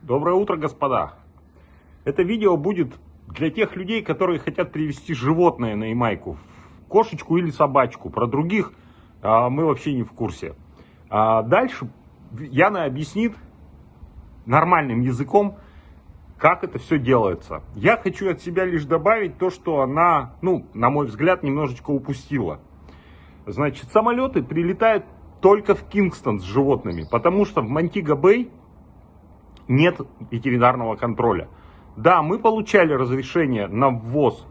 Доброе утро, господа. Это видео будет для тех людей, которые хотят привести животное на Ямайку. Кошечку или собачку. Про других мы вообще не в курсе. Дальше Яна объяснит нормальным языком, как это все делается. Я хочу от себя лишь добавить то, что она, на мой взгляд, немножечко упустила. Значит, самолеты прилетают только в Кингстон с животными, потому что в Монтиго-Бэй нет ветеринарного контроля. Да, мы получали разрешение на ввоз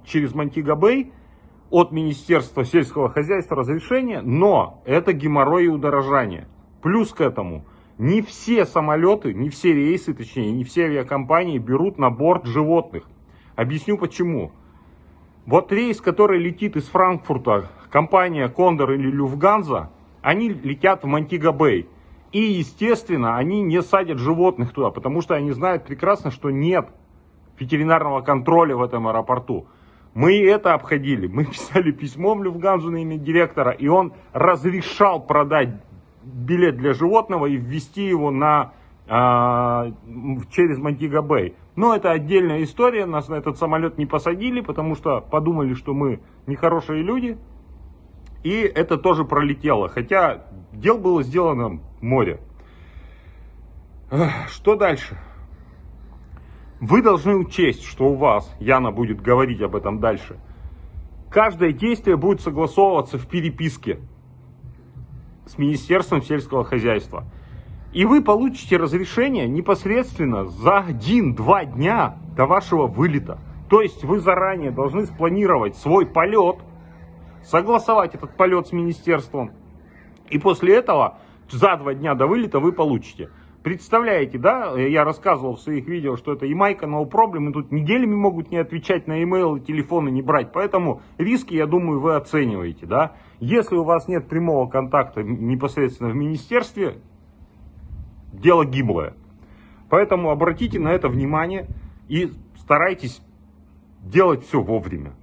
через Монтиго-Бэй от Министерства сельского хозяйства разрешение, но это геморрой и удорожание. Плюс к этому, не все самолеты, не все рейсы, точнее, не все авиакомпании берут на борт животных. Объясню почему. Вот рейс, который летит из Франкфурта, компания Кондор или Люфтганза, они летят в Монтиго-Бэй. И, естественно, они не садят животных туда, потому что они знают прекрасно, что нет ветеринарного контроля в этом аэропорту. Мы это обходили. Мы писали письмо в Люфтганзу на имя директора, и он разрешал продать билет для животного и ввести его через Монтиго-Бэй. Но это отдельная история. Нас на этот самолет не посадили, потому что подумали, что мы нехорошие люди. И это тоже пролетело. Хотя дело было сделано в море. Что дальше? Вы должны учесть, что у вас, Яна будет говорить об этом дальше, каждое действие будет согласовываться в переписке с Министерством сельского хозяйства. И вы получите разрешение непосредственно за 1-2 дня до вашего вылета. То есть вы заранее должны спланировать свой полет, согласовать этот полет с министерством. И после этого за 2 дня до вылета вы получите. Представляете, да, я рассказывал в своих видео, что это Ямайка, no problem, и тут неделями могут не отвечать на e-mail, телефоны не брать. Поэтому риски, я думаю, вы оцениваете, да. Если у вас нет прямого контакта непосредственно в министерстве, дело гиблое. Поэтому обратите на это внимание и старайтесь делать все вовремя.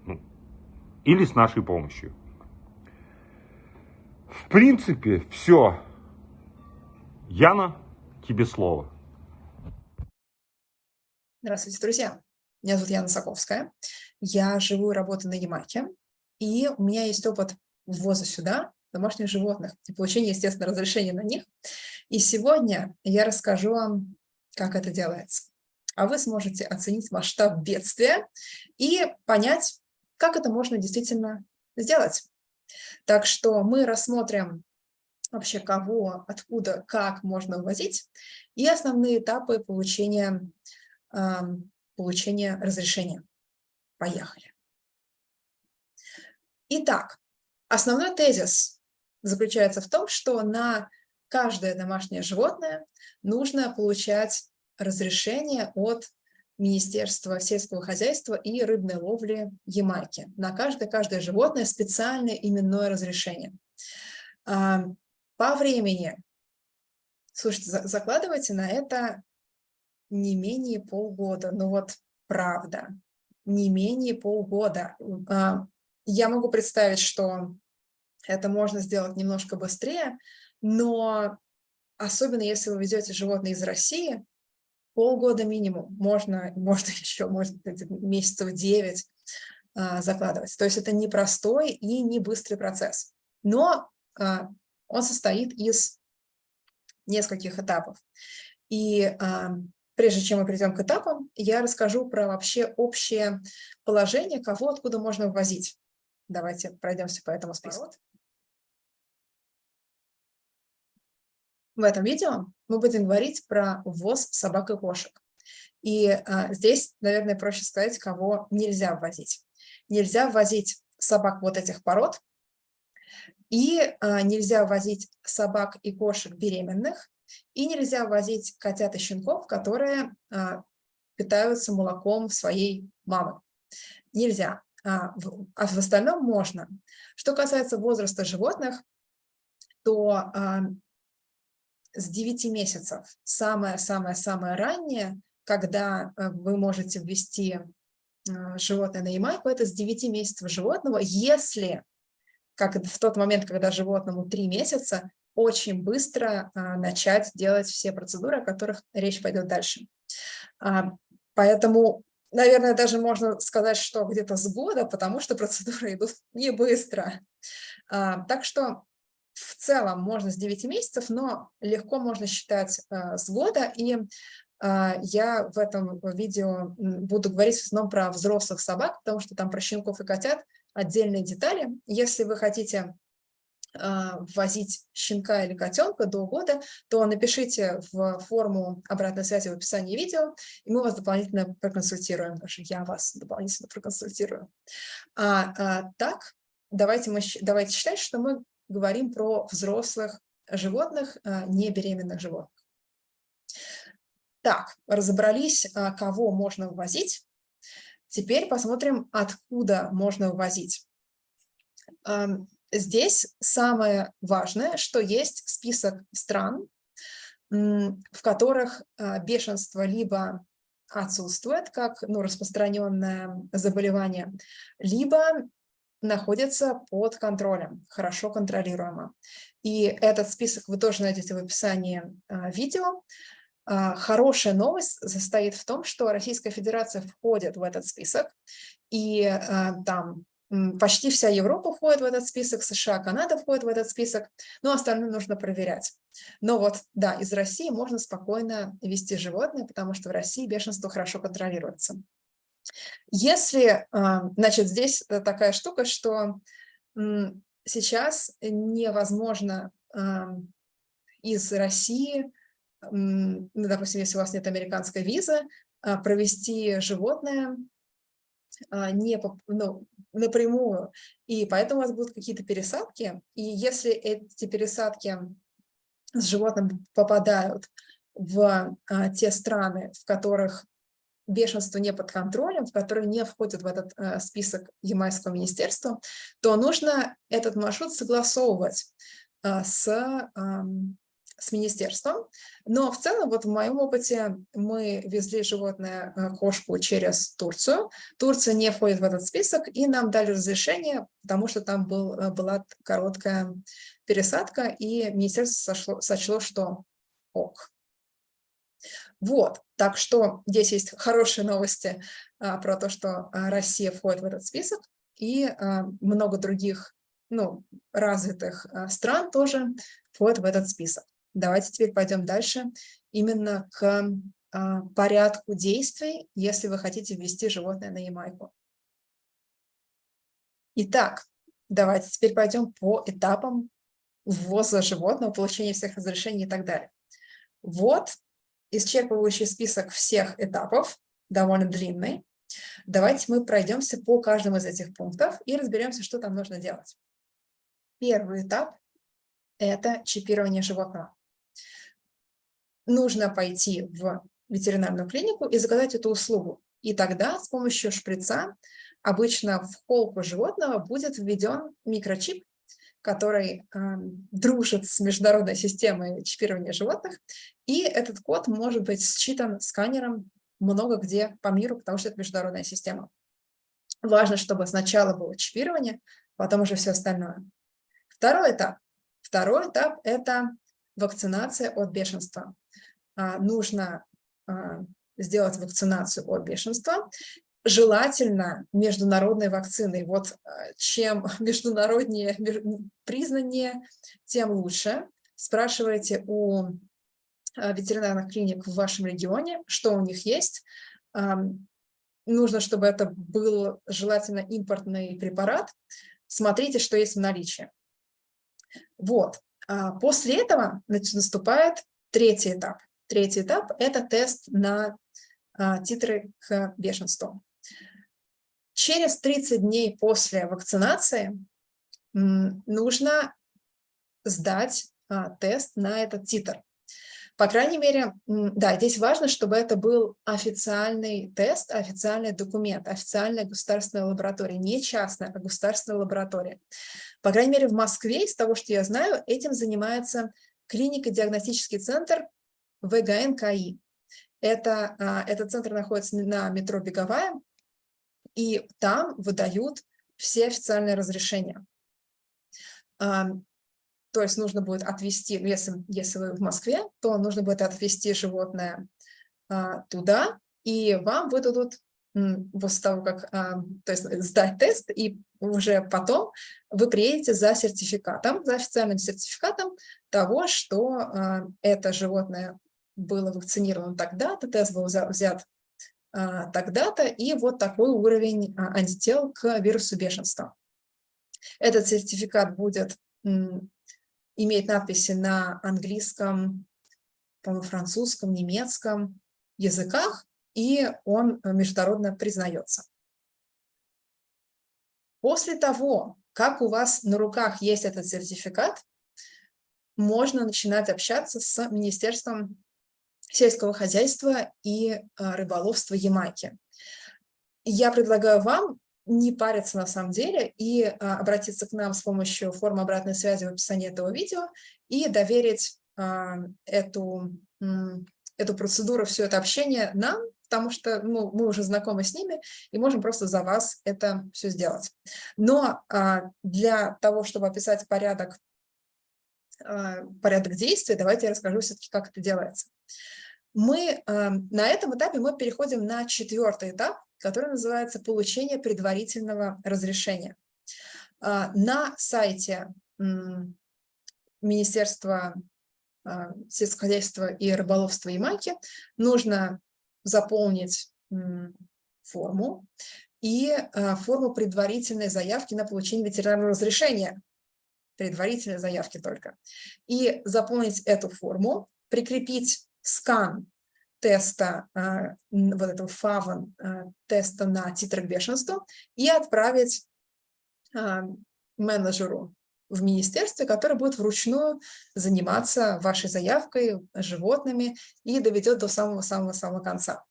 Или с нашей помощью. В принципе, все. Яна, тебе слово. Здравствуйте, друзья. Меня зовут Яна Саковская. Я живу и работаю на Ямайке. И у меня есть опыт ввоза сюда домашних животных и получения, естественно, разрешения на них. И сегодня я расскажу вам, как это делается. А вы сможете оценить масштаб бедствия и понять, как это можно действительно сделать. Так что мы рассмотрим вообще кого, откуда, как можно ввозить и основные этапы получения разрешения. Поехали. Итак, основной тезис заключается в том, что на каждое домашнее животное нужно получать разрешение от Министерства сельского хозяйства и рыбной ловли Ямайки. На каждое животное специальное именное разрешение. По времени, слушайте, закладывайте на это не менее полгода. Ну вот правда, не менее полгода. Я могу представить, что это можно сделать немножко быстрее, но особенно если вы везете животное из России, полгода минимум, можно еще, может быть, месяцев 9 закладывать. То есть это непростой и не быстрый процесс. Но он состоит из нескольких этапов. И прежде чем мы перейдем к этапам, я расскажу про вообще общее положение, кого откуда можно ввозить. Давайте пройдемся по этому списку. В этом видео мы будем говорить про ввоз собак и кошек. И здесь, наверное, проще сказать, кого нельзя ввозить. Нельзя ввозить собак вот этих пород, и нельзя ввозить собак и кошек беременных, и нельзя ввозить котят и щенков, которые питаются молоком своей мамы. Нельзя. А в остальном можно. Что касается возраста животных, то с 9 месяцев самое-самое-самое раннее, когда вы можете ввести животное на Ямайку, это с 9 месяцев животного, если, как в тот момент, когда животному 3 месяца, очень быстро начать делать все процедуры, о которых речь пойдет дальше. Поэтому, наверное, даже можно сказать, что где-то с года, потому что процедуры идут не быстро. Так что в целом можно с 9 месяцев, но легко можно считать с года. И я в этом видео буду говорить в основном про взрослых собак, потому что там про щенков и котят отдельные детали. Если вы хотите ввозить щенка или котенка до года, то напишите в форму обратной связи в описании видео, и мы вас дополнительно проконсультируем, даже я вас дополнительно проконсультирую. Так, давайте считать, что мы говорим про взрослых животных, не беременных животных. Так, разобрались, кого можно ввозить. Теперь посмотрим, откуда можно ввозить. Здесь самое важное, что есть список стран, в которых бешенство либо отсутствует как распространенное заболевание, либо находится под контролем, хорошо контролируемо. И этот список вы тоже найдете в описании видео. Хорошая новость состоит в том, что Российская Федерация входит в этот список, и там почти вся Европа входит в этот список, США, Канада входит в этот список, но остальное нужно проверять. Но вот, да, из России можно спокойно вести животное, потому что в России бешенство хорошо контролируется. Если, значит, здесь такая штука, что сейчас невозможно из России, допустим, если у вас нет американской визы, провести животное напрямую, и поэтому у вас будут какие-то пересадки, и если эти пересадки с животным попадают в те страны, в которых бешенство не под контролем, в которые не входят в этот список Ямайского министерства, то нужно этот маршрут согласовывать с министерством. Но в целом, вот в моем опыте, мы везли животное, кошку, через Турцию. Турция не входит в этот список, и нам дали разрешение, потому что там была короткая пересадка, и министерство сочло, что ок. Вот, так что здесь есть хорошие новости про то, что Россия входит в этот список, и много других развитых стран тоже входят в этот список. Давайте теперь пойдем дальше именно к порядку действий, если вы хотите ввести животное на Ямайку. Итак, давайте теперь пойдем по этапам ввоза животного, получения всех разрешений и так далее. Вот исчерпывающий список всех этапов, довольно длинный. Давайте мы пройдемся по каждому из этих пунктов и разберемся, что там нужно делать. Первый этап – это чипирование животного. Нужно пойти в ветеринарную клинику и заказать эту услугу. И тогда с помощью шприца обычно в холку животного будет введен микрочип, который дружит с международной системой чипирования животных, и этот код может быть считан сканером много где по миру, потому что это международная система. Важно, чтобы сначала было чипирование, потом уже все остальное. Второй этап – это вакцинация от бешенства. Нужно сделать вакцинацию от бешенства, желательно международной вакциной. Вот чем международнее, признаннее, тем лучше. Спрашивайте у ветеринарных клиник в вашем регионе, что у них есть. Нужно, чтобы это был желательно импортный препарат. Смотрите, что есть в наличии. Вот. После этого наступает третий этап. Третий этап – это тест на титры к бешенству. Через 30 дней после вакцинации нужно сдать тест на этот титр. По крайней мере, да, здесь важно, чтобы это был официальный тест, официальный документ, официальная государственная лаборатория, не частная, а государственная лаборатория. По крайней мере, в Москве, из того, что я знаю, этим занимается клинико-диагностический центр ВГН-КАИ. Этот центр находится на метро Беговая, и там выдают все официальные разрешения. То есть нужно будет отвезти, если вы в Москве, то нужно будет отвезти животное туда, и вам выдадут после того, как то есть сдать тест, и уже потом вы приедете за сертификатом, за официальным сертификатом того, что это животное было вакцинировано тогда-то, тест был взят тогда-то, и вот такой уровень антител к вирусу бешенства. Этот сертификат будет иметь надписи на английском, по-моему, французском, немецком языках, и он международно признается. После того, как у вас на руках есть этот сертификат, можно начинать общаться с Министерством сельского хозяйства и рыболовства Ямайки. Я предлагаю вам не париться на самом деле и обратиться к нам с помощью формы обратной связи в описании этого видео и доверить эту процедуру, все это общение нам, потому что мы уже знакомы с ними и можем просто за вас это все сделать. Но для того, чтобы описать порядок действий, давайте я расскажу все-таки, как это делается. На этом этапе мы переходим на 4-й этап, который называется «Получение предварительного разрешения». На сайте Министерства сельского хозяйства и рыболовства Ямайки нужно заполнить форму и форму предварительной заявки на получение ветеринарного разрешения. Предварительной заявки только. И заполнить эту форму, прикрепить скан теста, вот этого ФАВОН теста на титр к бешенству и отправить менеджеру в министерстве, который будет вручную заниматься вашей заявкой, животными и доведет до самого-самого-самого конца.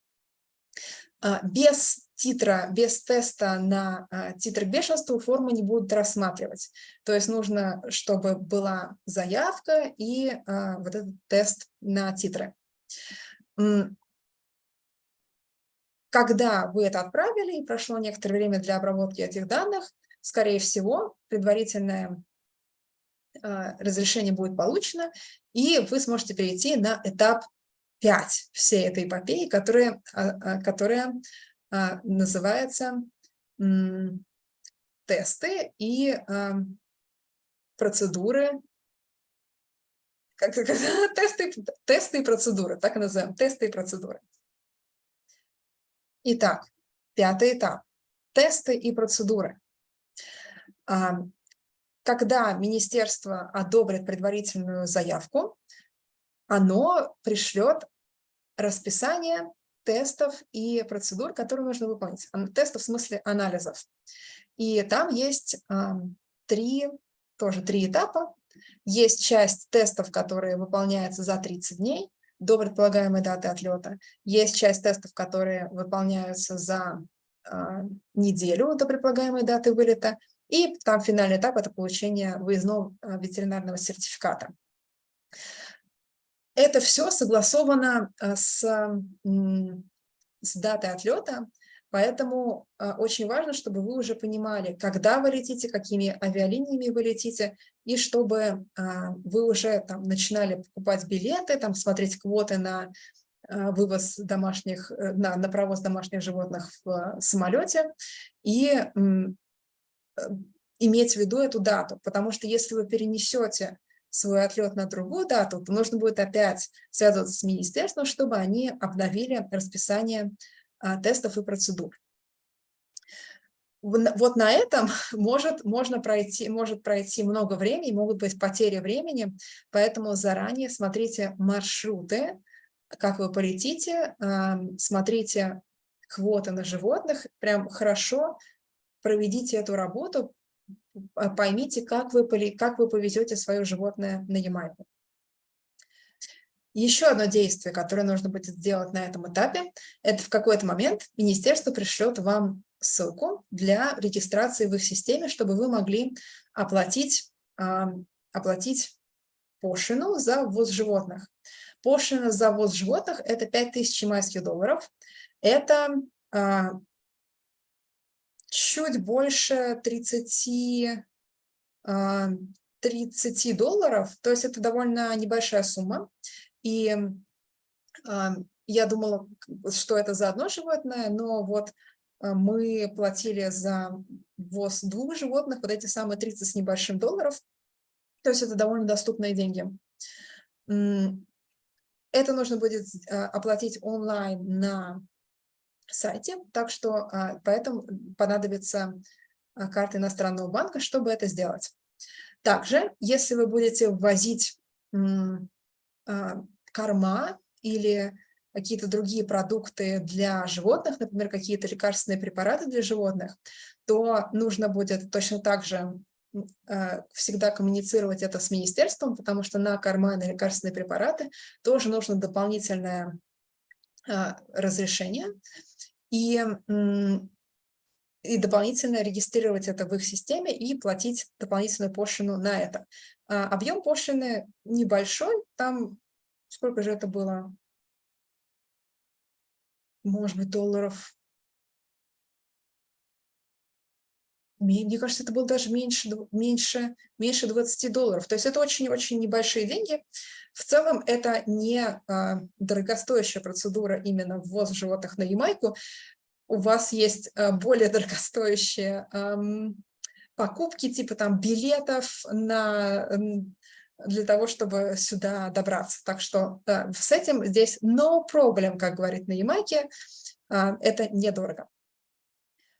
Без титра, без теста на титр к бешенству форму не будут рассматривать. То есть нужно, чтобы была заявка и вот этот тест на титры. Когда вы это отправили и прошло некоторое время для обработки этих данных, скорее всего, предварительное разрешение будет получено, и вы сможете перейти на этап 5 всей этой эпопеи, которая называется тесты и процедуры. Тесты и процедуры, так и называем, тесты и процедуры. Итак, 5-й этап. Тесты и процедуры. Когда министерство одобрит предварительную заявку, оно пришлет расписание тестов и процедур, которые нужно выполнить. Тестов в смысле анализов. И там есть три этапа. Есть часть тестов, которые выполняются за 30 дней до предполагаемой даты отлета. Есть часть тестов, которые выполняются за неделю до предполагаемой даты вылета. И там финальный этап – это получение выездного ветеринарного сертификата. Это все согласовано с датой отлета, поэтому очень важно, чтобы вы уже понимали, когда вы летите, какими авиалиниями вы летите, и чтобы вы уже начинали покупать билеты, смотреть квоты на вывоз домашних, на провоз домашних животных в самолете и иметь в виду эту дату, потому что если вы перенесете свой отлет на другую дату, то нужно будет опять связываться с министерством, чтобы они обновили расписание тестов и процедур. Вот на этом может пройти много времени, могут быть потери времени, поэтому заранее смотрите маршруты, как вы полетите, смотрите квоты на животных, прям хорошо проведите эту работу, поймите, как вы повезете свое животное на Ямайку. Еще одно действие, которое нужно будет сделать на этом этапе, это в какой-то момент министерство пришлет вам ссылку для регистрации в их системе, чтобы вы могли оплатить пошлину за ввоз животных. Пошлина за ввоз животных – это 5000 ямайских долларов. Это чуть больше 30 $30, то есть это довольно небольшая сумма. И я думала, что это за одно животное, но вот мы платили за ввоз 2 животных, вот эти самые 30 с небольшим долларов, то есть это довольно доступные деньги. Это нужно будет оплатить онлайн на сайте, так что поэтому понадобится карта иностранного банка, чтобы это сделать. Также, если вы будете ввозить корма или какие-то другие продукты для животных, например, какие-то лекарственные препараты для животных, то нужно будет точно так же всегда коммуницировать это с министерством, потому что на корма и на лекарственные препараты тоже нужно дополнительное разрешение и дополнительно регистрировать это в их системе и платить дополнительную пошлину на это. Объем пошлины небольшой, там сколько же это было? Может быть, долларов. Мне кажется, это было даже меньше $20. То есть это очень-очень небольшие деньги. В целом это не дорогостоящая процедура именно ввоз животных на Ямайку. У вас есть более дорогостоящие покупки, типа там билетов для того, чтобы сюда добраться. Так что с этим здесь no problem, как говорит на Ямайке, это недорого.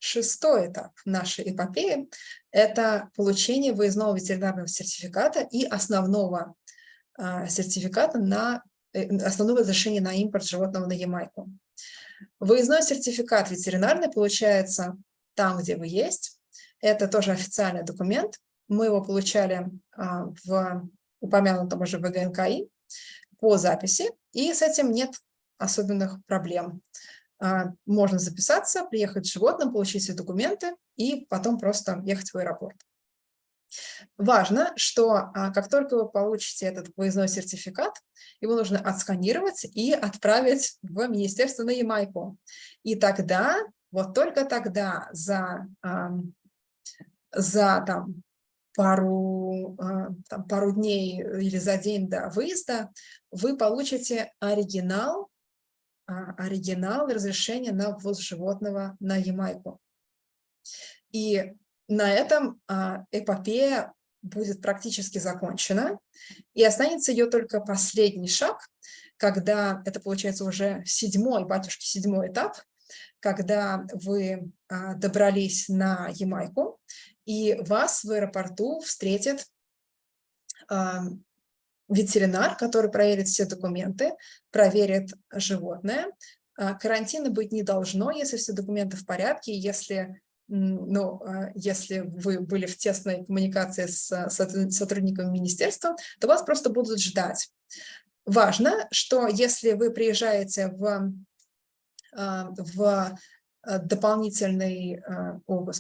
6-й этап нашей эпопеи – это получение выездного ветеринарного сертификата и основного сертификата основного разрешения на импорт животного на Ямайку. Выездной сертификат ветеринарный получается там, где вы есть. Это тоже официальный документ. Мы его получали в упомянутом уже ВГНКИ по записи, и с этим нет особенных проблем. Можно записаться, приехать с животным, получить все документы и потом просто ехать в аэропорт. Важно, что как только вы получите этот выездной сертификат, его нужно отсканировать и отправить в министерство на Ямайку. И тогда, вот только тогда, за пару дней или за день до выезда, вы получите оригинал разрешения на ввоз животного на Ямайку. И на этом эпопея будет практически закончена, и останется ее только последний шаг, когда это получается уже 7-й этап, когда вы добрались на Ямайку, и вас в аэропорту встретит ветеринар, который проверит все документы, проверит животное. Карантина быть не должно, если все документы в порядке, если вы были в тесной коммуникации с сотрудниками министерства, то вас просто будут ждать. Важно, что если вы приезжаете в дополнительный, в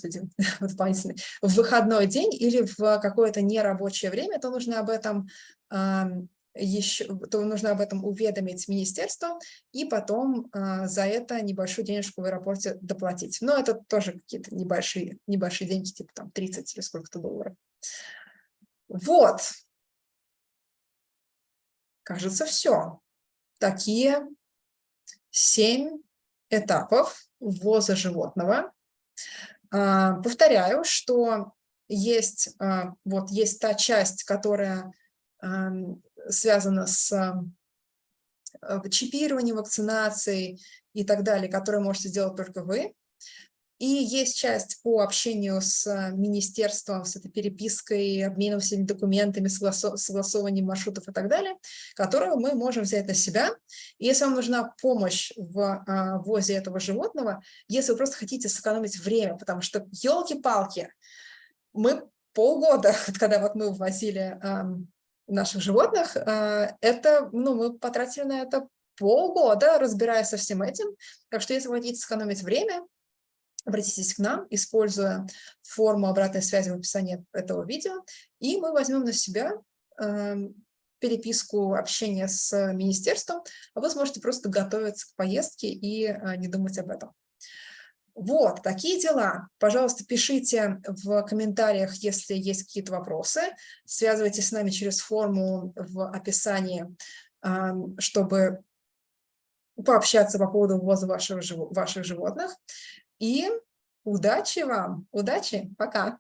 выходной день или в какое-то нерабочее время, то нужно об этом уведомить министерство и потом за это небольшую денежку в аэропорте доплатить. Но это тоже какие-то небольшие деньги, типа там 30 или сколько-то долларов. Вот. Кажется, все. Такие 7 этапов ввоза животного. Повторяю, что есть та часть, которая связана с чипированием, вакцинацией и так далее, которую можете сделать только вы. И есть часть по общению с министерством, с этой перепиской, обменом всеми документами, согласованием маршрутов и так далее, которую мы можем взять на себя. И если вам нужна помощь в ввозе этого животного, если вы просто хотите сэкономить время, потому что, елки-палки, мы полгода, когда мы ввозили наших животных, мы потратили на это полгода, разбираясь со всем этим. Так что если вы хотите сэкономить время, обратитесь к нам, используя форму обратной связи в описании этого видео, и мы возьмем на себя переписку, общение с министерством, а вы сможете просто готовиться к поездке и не думать об этом. Вот, такие дела. Пожалуйста, пишите в комментариях, если есть какие-то вопросы. Связывайтесь с нами через форму в описании, чтобы пообщаться по поводу ввоза ваших животных. И удачи вам! Удачи! Пока!